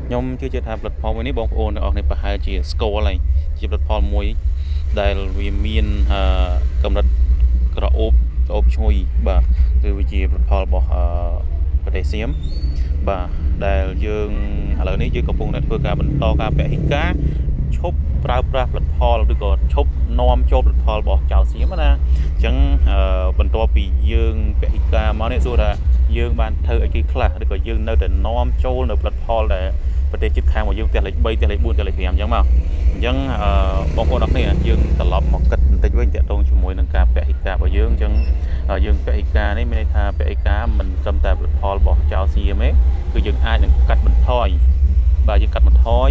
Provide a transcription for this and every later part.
nhóm chưa chơi tham luật phò với ní bóng ôn ở này phải chỉ score này chỉ luật phò muối đại vì miền cầm đặt cái ốp chui bà từ vì chỉ luật phò bỏประเทศเสียมบ่าได้យើងឥឡូវនេះយើងកំពុងតែធ្វើការបន្តការពហិការឈប់ប្រើប្រាស់ផលិតផលឬក៏ឈប់នាំចូលផលិតផលរបស់ចៅសៀមណាអញ្ចឹងបន្ទាប់ពីយើងពហិការមកនេះសួរថាយើងបានធ្វើអីគេខ្លះឬក៏យើងនៅតែនាំចូលនៅផលិតផលដែលប្រទេសជិតខាងរបស់យើងផ្ទះលេខ3ផ្ទះលេខ4ផ្ទះលេខ5អញ្ចឹងមកអញ្ចឹងបងប្អូនអរគ្នាយើងត្រឡប់មកគិតបន្តិចវិញតាក់ទងជាមួយនឹងការពហិការរបស់យើងអញ្ចឹងយើងពហិការនេះមានន័យថាពហិការមិនត្រឹមតែផលិតផលរបស់ចៅសៀមទេគឺយើងអាចនឹងកាត់បន្ថយបាទយើងកាត់បន្ថយ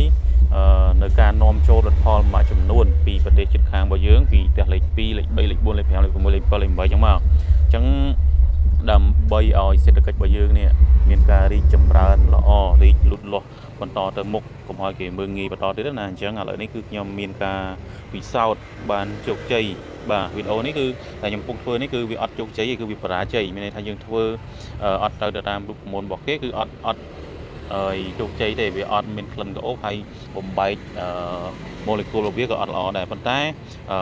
នៅការនាំចូលផលិតផលមួយចំនួនពីប្រទេសជិតខាងរបស់យើងពីផ្ទះលេខ2លេខ3លេខ4លេខ5លេខ6លេខ7លេខ8អញ្ចឹងមកអញ្ចឹងដើម្បីឲ្យសេដ្ឋកិច្ចរបស់យើងនេះមានការរីកចម្រើនល្អរីកលូតលាស់បន្តទៅមុខកុំឲ្យគេមើលងាយបន្តទៀតណាអញ្ចឹងឥឡូវនេះគឺខ្ញុំមានការពិសោធន៍បានជោគជ័យបាទវីដេអូនេះគឺតែខ្ញុំពុកធ្វើនេះគឺវាអត់ជោគជ័យទេគឺវាបរាជ័យមានន័យថាយើងធ្វើអត់ទៅតាមរូបមន្តរបស់គេគឺអត់ជោគជ័យទេវាអត់មានក្លិនក្រអូបហើយបំបែកម៉ូលេគុលរបស់វាក៏អត់ល្អដែរប៉ុន្តែ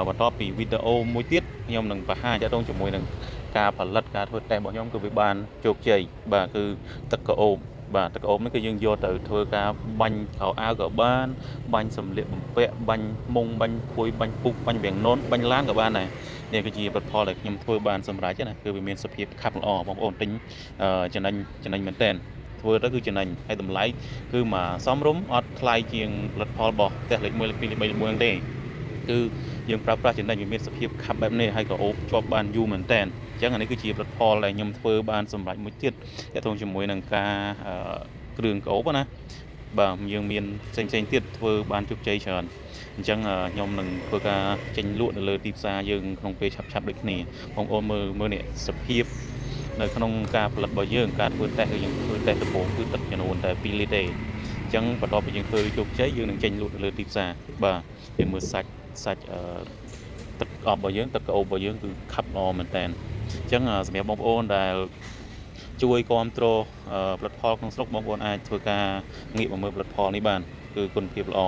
បន្ទាប់ពីវីដេអូមួយទៀតខ្ញុំនឹងបង្ហាញទាក់ទងជាមួយនឹងការផលិតការធ្វើតេស្តរបស់ខ្ញុំគឺវាបានជោគជ័យបាទគឺទឹកក្រអូបបាទទឹកក្រអូបនេះគឺយើងយកទៅធ្វើការបាញ់ខោអាវក៏បានបាញ់សម្លៀកបំពាក់បាញ់មុងបាញ់ភួយបាញ់ពុកបាញ់វាំងននបាញ់ឡានក៏បានដែរនេះគឺជាផលិតផលដែលខ្ញុំធ្វើបានសម្រាប់ណាគឺវាមានសភាពខាប់ល្អបងប្អូនទិញចំណេញមែនតើធ្វើទៅគឺចំណេញហើយតម្លៃគឺមកសមរម្យអត់ថ្លៃជាងផលិតផលរបស់ផ្ទះលេខ1លេខ2លេខ3លេខ4ទេគឺយើងប្រើប្រាស់ចំណេញវាមានសភាពខាប់បែបនេះហើយក៏អូបជាប់បានយូរមែនតើអញ្ចឹងអានេះគឺជាផលិតផលដែលខ្ញុំធ្វើបានសម្រាប់មួយទៀតទាក់ទងជាមួយនឹងការគ្រឿងក្អូបណាបាទយើងមានផ្សេងទៀតធ្វើបានជោគជ័យច្រើនអញ្ចឹងខ្ញុំនឹងធ្វើការចេញលក់នៅលើទីផ្សារយើងក្នុងពេលឆាប់ដូចគ្នាបងប្អូនមើលនេះសភាពនៅក្នុងការផលិតរបស់យើងការធ្វើតេស្តគឺយើងធ្វើតេស្តដំបូងគឺទឹកចំនួនតែ2លីត្រទេអញ្ចឹងបន្ទាប់ពីយើងធ្វើជោគជ័យយើងនឹងចេញលក់ទៅលើទីផ្សារបាទយើងមើលសាច់ទឹកអប់របស់យើងទឹកក្អូបរបស់យើងគឺខាប់ល្អមែនតើអញ្ចឹងសម្រាប់បងប្អូនដែលជួយគ្រប់គ្រងផលិតផលក្នុងស្រុកបងប្អូនអាចធ្វើការងាកមកមើលផលិតផលនេះបានគឺគុណភាពល្អ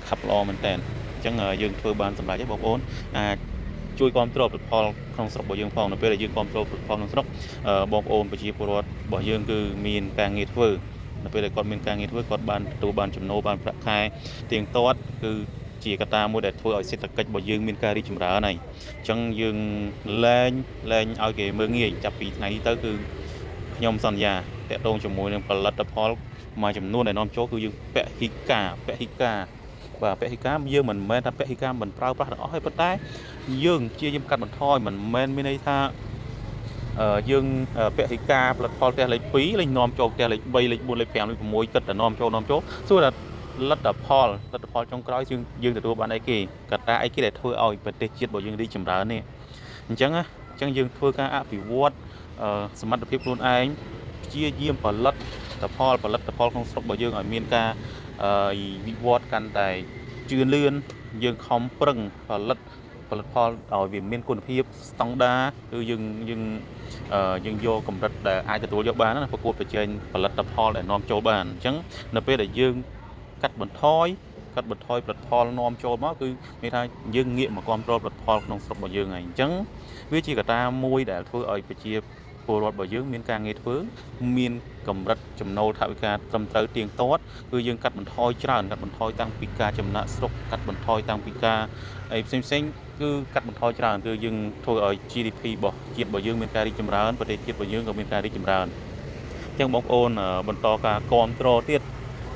ខាប់ល្អមែនតើអញ្ចឹងយើងធ្វើបានសម្រាប់បងប្អូនអាចជួយគ្រប់គ្រងផលិតផលក្នុងស្រុករបស់យើងផងនៅពេលដែលយើងគ្រប់គ្រងផលិតផលក្នុងស្រុកបងប្អូនប្រជាពលរដ្ឋរបស់យើងគឺមានការងារធ្វើនៅពេលដែលគាត់មានការងារធ្វើគាត់បានទទួលបានចំណូលបានប្រាក់ខែទៀងទាត់គឺជាកត្តាមួយដែលធ្វើឲ្យសេដ្ឋកិច្ចរបស់យើងមានការរីកចម្រើនហើយអញ្ចឹងយើងលែងឲ្យគេមើលងាយចាប់ពីថ្ងៃនេះទៅគឺខ្ញុំសន្យាតាក់ទងជាមួយនឹងផលិតផលមួយចំនួនដែលនាំចូលគឺយើងពហិការបាទពហិការយើងមិនមែនថាពហិការមិនប្រើប្រាស់ទាំងអស់ទេប៉ុន្តែយើងជាកាត់បន្ថយមិនមែនមានន័យថាយើងពហិការផលិតផលផ្ទះលេខ2លេខនាំចូលផ្ទះលេខ3លេខ4លេខ5លេខ6គិតតែនាំចូលសួរថាលទ្ធផលចុងក្រោយយើងទទួលបានអីគេកត្តាអីគេដែលធ្វើឲ្យប្រទេសជាតិរបស់យើងរីកចម្រើននេះអញ្ចឹងយើងធ្វើការអភិវឌ្ឍសមត្ថភាពខ្លួនឯងព្យាយាមផលិតផលក្នុងស្រុករបស់យើងឲ្យមានការវិវត្តកាន់តែជឿនលឿនយើងខំប្រឹងផលិតផលឲ្យវាមានគុណភាពស្តង់ដារគឺយើងយកកម្រិតដែលអាចទទួលយកបានណាប្រកួតប្រជែងផលិតផលដែលនាំចូលបានអញ្ចឹងនៅពេលដែលយើងកាត់បន្ថយផលិតផលនាំចូលមកគឺមានថាយើងងាកមកគ្រប់គ្រងផលិតផលក្នុងស្រុករបស់យើងហើយអញ្ចឹងវាជាកត្តាមួយដែលធ្វើឲ្យប្រជាពលរដ្ឋរបស់យើងមានការងារធ្វើមានកម្រិតចំណូលថវិកាត្រឹមត្រូវទៀងទាត់គឺយើងកាត់បន្ថយច្រើនកាត់បន្ថយតាំងពីការចំណាក់ស្រុកកាត់បន្ថយតាំងពីការអីផ្សេងគឺកាត់បន្ថយច្រើនគឺយើងធ្វើឲ្យ GDP របស់ជាតិរបស់យើងមានការរីកចម្រើនប្រទេសជាតិរបស់យើងក៏មានការរីកចម្រើនអញ្ចឹងបងប្អូនបន្តការគ្រប់គ្រងទៀត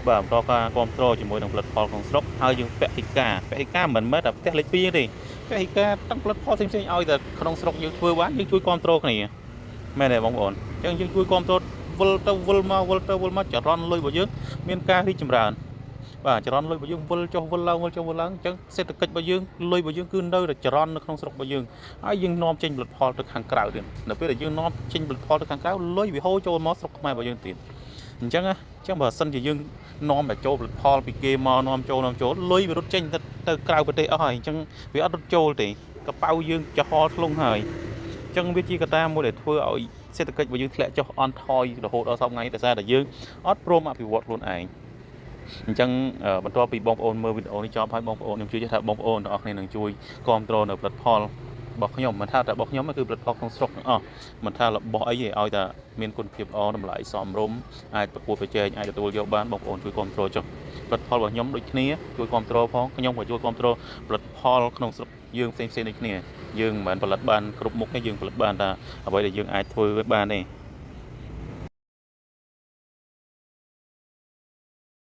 បាទបន្តការគ្រប់គ្រងជាមួយនឹងផលិតផលក្នុងស្រុកហើយយើងពហិការមិនមែនតែផ្ទះលេខ2ទេពហិការតាំងផលិតផលផ្សេងឲ្យតែក្នុងស្រុកយើងធ្វើបានយើងជួយគ្រប់គ្រងគ្នាមែនទេបងប្អូនអញ្ចឹងយើងជួយគ្រប់គ្រងវិលទៅវិលមកចរន្តលុយរបស់យើងមានការរីកចម្រើនបាទចរន្តលុយរបស់យើងវិលចុះវិលឡើងអញ្ចឹងសេដ្ឋកិច្ចរបស់យើងលុយរបស់យើងគឺនៅតែចរន្តនៅក្នុងស្រុករបស់យើងហើយយើងនាំចេញផលិតផលទៅខាងក្រៅទៀតនៅពេលដែលយើងនាំចេញផលិតផលទៅខាងក្រៅលុយវាហូរចូលមកស្រុកខ្មែររបស់យើងទៀតអញ្ចឹងបើសិនជាយើងនាំតែចូលផលិតផលពីគេមកនាំចូលលុយវារត់ចេញទៅក្រៅប្រទេសអស់ហើយអញ្ចឹងវាអត់រត់ចូលទេកប៉ៅយើងចំហធ្លុងហើយអញ្ចឹងវាជាកត្តាមួយដែលធ្វើឲ្យសេដ្ឋកិច្ចរបស់យើងធ្លាក់ចុះអន់ថយរហូតដល់សប្តាហ៍ថ្ងៃតែសារតែយើងអត់ព្រមអភិវឌ្ឍខ្លួនឯង អញ្ចឹងបន្ទាប់ពីបងប្អូនមើលវីដេអូនេះចប់ហើយបងប្អូនខ្ញុំជឿថាបងប្អូនទាំងអស់គ្នានឹងជួយគ្រប់គ្រងនៅផលិតផលរបស់ខ្ញុំមិនថាតែរបស់ខ្ញុំគឺផលិតផលក្នុងស្រុកទាំងអស់មិនថារបស់អីទេឲ្យតែមានគុណភាពល្អតម្លៃសមរម្យអាចប្រកួតប្រជែងអាចទទួលយកបានបងប្អូនជួយគ្រប់គ្រងចុះផលិតផលរបស់ខ្ញុំដូចគ្នាជួយគ្រប់គ្រងផងខ្ញុំក៏ជួយគ្រប់គ្រងផលិតផលក្នុងស្រុកយើងផ្សេងៗដូចគ្នាយើងមិនមែនផលិតបានគ្រប់មុខទេយើងផលិតបានតែអ្វីដែលយើងអាចធ្វើបានទេ